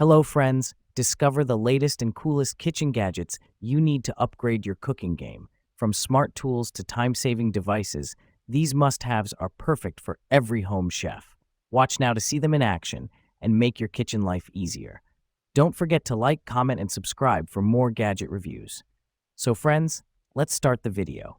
Hello, friends. Discover the latest and coolest kitchen gadgets you need to upgrade your cooking game. From smart tools to time-saving devices, these must-haves are perfect for every home chef. Watch now to see them in action and make your kitchen life easier. Don't forget to like, comment, and subscribe for more gadget reviews. So, friends, let's start the video.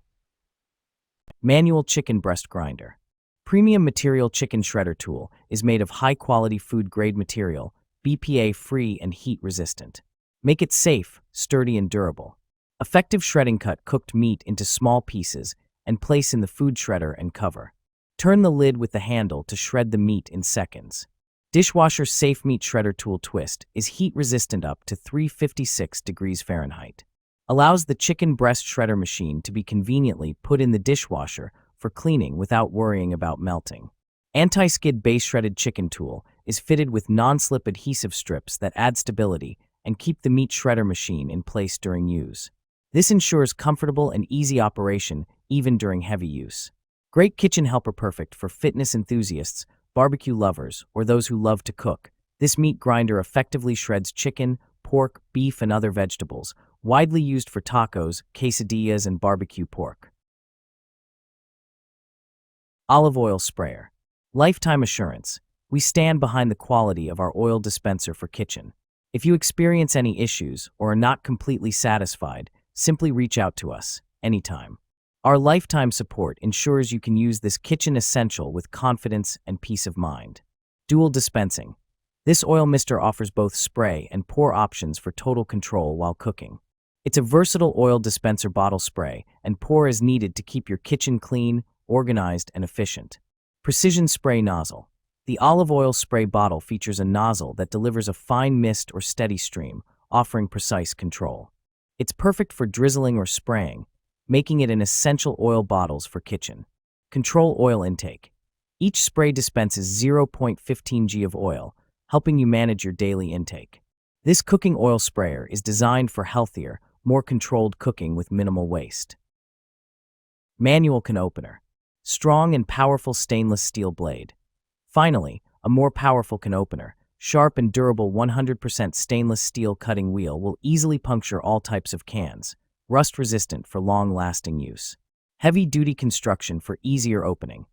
Manual Chicken Breast Grinder. Premium Material Chicken Shredder Tool is made of high-quality food-grade material, BPA-free and heat-resistant. Make it safe, sturdy, and durable. Effective shredding cut cooked meat into small pieces and place in the food shredder and cover. Turn the lid with the handle to shred the meat in seconds. Dishwasher Safe Meat Shredder Tool Twist is heat-resistant up to 356 degrees Fahrenheit. Allows the chicken breast shredder machine to be conveniently put in the dishwasher for cleaning without worrying about melting. Anti-skid base shredded chicken tool is fitted with non-slip adhesive strips that add stability and keep the meat shredder machine in place during use. This ensures comfortable and easy operation even during heavy use. Great kitchen helper, perfect for fitness enthusiasts, barbecue lovers, or those who love to cook. This meat grinder effectively shreds chicken, pork, beef, and other vegetables, widely used for tacos, quesadillas, and barbecue pork. Olive Oil Sprayer. Lifetime assurance. We stand behind the quality of our oil dispenser for kitchen. If you experience any issues or are not completely satisfied, simply reach out to us, anytime. Our lifetime support ensures you can use this kitchen essential with confidence and peace of mind. Dual dispensing. This oil mister offers both spray and pour options for total control while cooking. It's a versatile oil dispenser, bottle spray and pour as needed to keep your kitchen clean, organized, and efficient. Precision Spray Nozzle. The olive oil spray bottle features a nozzle that delivers a fine mist or steady stream, offering precise control. It's perfect for drizzling or spraying, making it an essential oil bottles for kitchen. Control oil intake. Each spray dispenses 0.15 g of oil, helping you manage your daily intake. This cooking oil sprayer is designed for healthier, more controlled cooking with minimal waste. Manual Can Opener. Strong and powerful stainless steel blade. Finally, a more powerful can opener. Sharp and durable 100% stainless steel cutting wheel will easily puncture all types of cans, rust-resistant for long-lasting use. Heavy-duty construction for easier opening.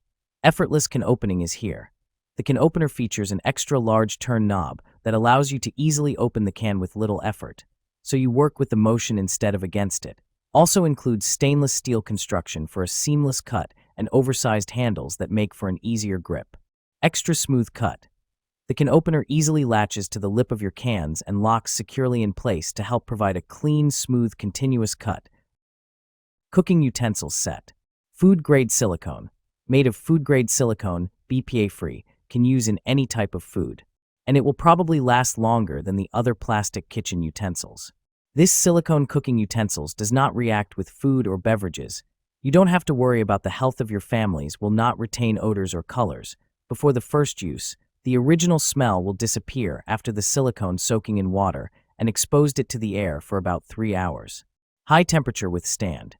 Effortless can opening is here. The can opener features an extra-large turn knob that allows you to easily open the can with little effort, so you work with the motion instead of against it. Also includes stainless steel construction for a seamless cut and oversized handles that make for an easier grip. Extra smooth cut. The can opener easily latches to the lip of your cans and locks securely in place to help provide a clean, smooth, continuous cut. Cooking Utensils Set. Food-grade silicone. Made of food-grade silicone, BPA-free, can use in any type of food, and it will probably last longer than the other plastic kitchen utensils. This silicone cooking utensils does not react with food or beverages. You don't have to worry about the health of your families will not retain odors or colors. Before the first use, the original smell will disappear after the silicone soaking in water and exposed it to the air for about 3 hours. High temperature withstand.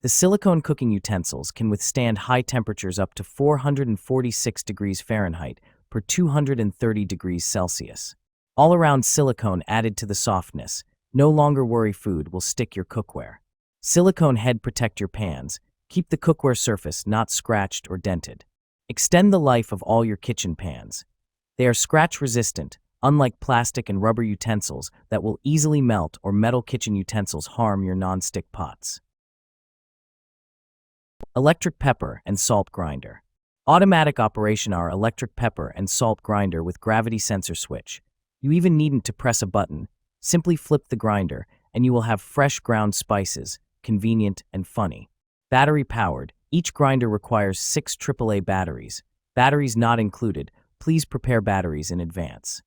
The silicone cooking utensils can withstand high temperatures up to 446 degrees Fahrenheit per 230 degrees Celsius. All-around silicone added to the softness. No longer worry food will stick your cookware. Silicone head protect your pans. Keep the cookware surface not scratched or dented. Extend the life of all your kitchen pans. They are scratch-resistant, unlike plastic and rubber utensils that will easily melt, or metal kitchen utensils harm your non-stick pots. Electric Pepper and Salt Grinder. Automatic operation. Our electric pepper and salt grinder with gravity sensor switch. You even needn't to press a button. Simply flip the grinder and you will have fresh ground spices, convenient and funny. Battery powered. Each grinder requires 6 AAA batteries. Batteries not included. Please prepare batteries in advance.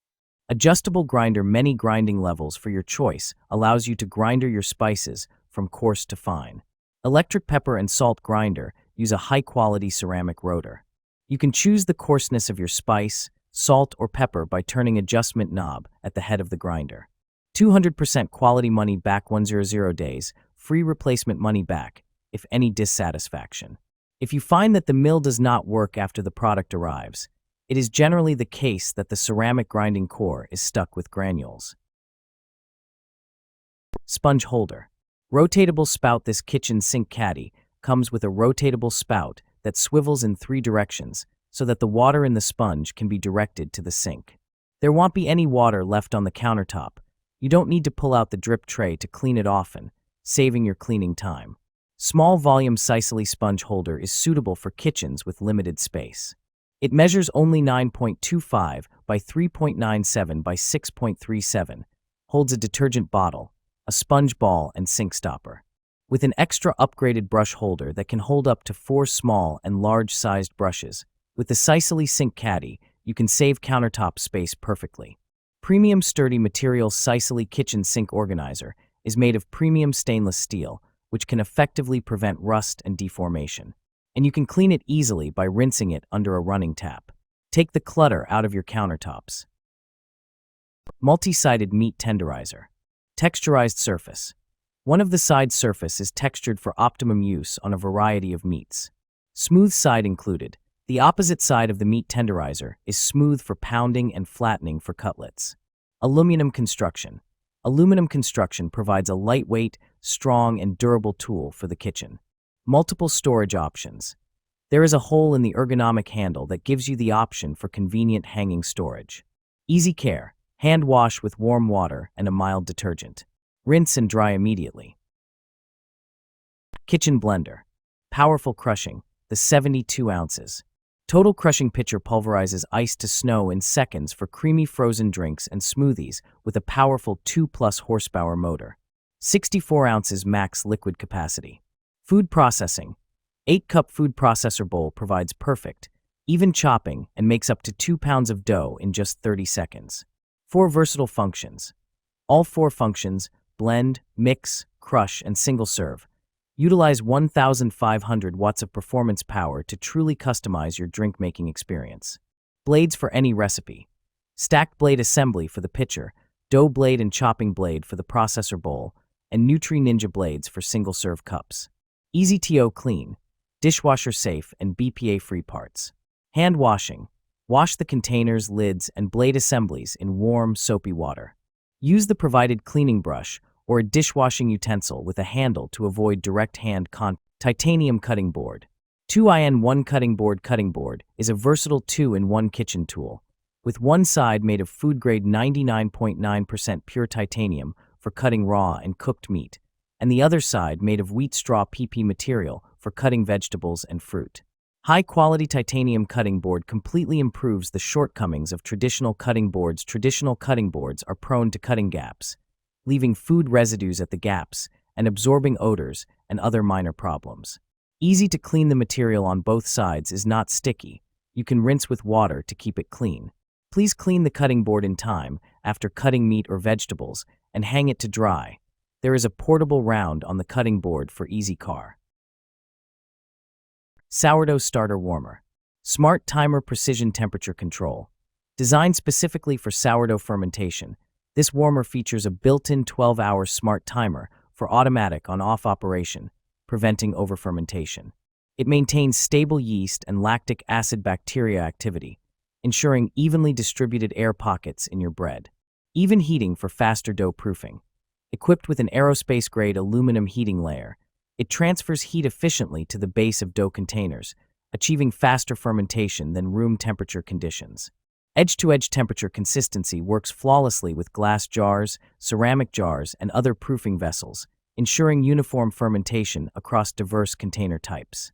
Adjustable grinder. Many grinding levels for your choice. Allows you to grind your spices from coarse to fine. Electric pepper and salt grinder. Use a high-quality ceramic rotor. You can choose the coarseness of your spice, salt, or pepper by turning adjustment knob at the head of the grinder. 200% quality money back, 100 days, free replacement money back, if any dissatisfaction. If you find that the mill does not work after the product arrives, It is generally the case that the ceramic grinding core is stuck with granules. Sponge holder. Rotatable spout. This kitchen sink caddy comes with a rotatable spout that swivels in 3 directions so that the water in the sponge can be directed to the sink. There won't be any water left on the countertop. You don't need to pull out the drip tray to clean it often, saving your cleaning time. Small volume Sicily sponge holder is suitable for kitchens with limited space. It measures only 9.25 by 3.97 by 6.37, holds a detergent bottle, a sponge ball, and sink stopper. With an extra upgraded brush holder that can hold up to 4 small and large-sized brushes, with the Sicily sink caddy, you can save countertop space perfectly. Premium sturdy material. Sicily kitchen sink organizer is made of premium stainless steel, which can effectively prevent rust and deformation. And you can clean it easily by rinsing it under a running tap. Take the clutter out of your countertops. Multi-sided meat tenderizer. Texturized surface. One of the side surface is textured for optimum use on a variety of meats. Smooth side included. The opposite side of the meat tenderizer is smooth for pounding and flattening for cutlets. Aluminum construction. Aluminum construction provides a lightweight, strong, and durable tool for the kitchen. Multiple storage options. There is a hole in the ergonomic handle that gives you the option for convenient hanging storage. Easy care. Hand wash with warm water and a mild detergent. Rinse and dry immediately. Kitchen blender. Powerful crushing. The 72 ounces. Total crushing pitcher pulverizes ice to snow in seconds for creamy frozen drinks and smoothies with a powerful 2+ horsepower motor. 64 ounces max liquid capacity. Food processing. 8-cup food processor bowl provides perfect, even chopping and makes up to 2 pounds of dough in just 30 seconds. 4 versatile functions. All 4 functions, blend, mix, crush, and single serve, utilize 1,500 watts of performance power to truly customize your drink-making experience. Blades for any recipe. Stacked blade assembly for the pitcher, dough blade and chopping blade for the processor bowl, and Nutri Ninja blades for single-serve cups. Easy to clean, dishwasher safe, and BPA-free parts. Hand washing. Wash the containers, lids, and blade assemblies in warm, soapy water. Use the provided cleaning brush or a dishwashing utensil with a handle to avoid direct hand contact. Titanium cutting board. 2-in-1 cutting board. Cutting board is a versatile 2-in-1 kitchen tool, with one side made of food-grade 99.9% pure titanium for cutting raw and cooked meat, and the other side made of wheat straw PP material for cutting vegetables and fruit. High-quality titanium cutting board completely improves the shortcomings of traditional cutting boards. Traditional cutting boards are prone to cutting gaps, leaving food residues at the gaps and absorbing odors and other minor problems. Easy to clean. The material on both sides is not sticky. You can rinse with water to keep it clean. Please clean the cutting board in time after cutting meat or vegetables and hang it to dry. There is a portable round on the cutting board for easy car. Sourdough starter warmer. Smart timer precision temperature control. Designed specifically for sourdough fermentation, this warmer features a built-in 12-hour smart timer for automatic on-off operation, preventing overfermentation. It maintains stable yeast and lactic acid bacteria activity, ensuring evenly distributed air pockets in your bread. Even heating for faster dough proofing. Equipped with an aerospace-grade aluminum heating layer, it transfers heat efficiently to the base of dough containers, achieving faster fermentation than room temperature conditions. Edge-to-edge temperature consistency works flawlessly with glass jars, ceramic jars, and other proofing vessels, ensuring uniform fermentation across diverse container types.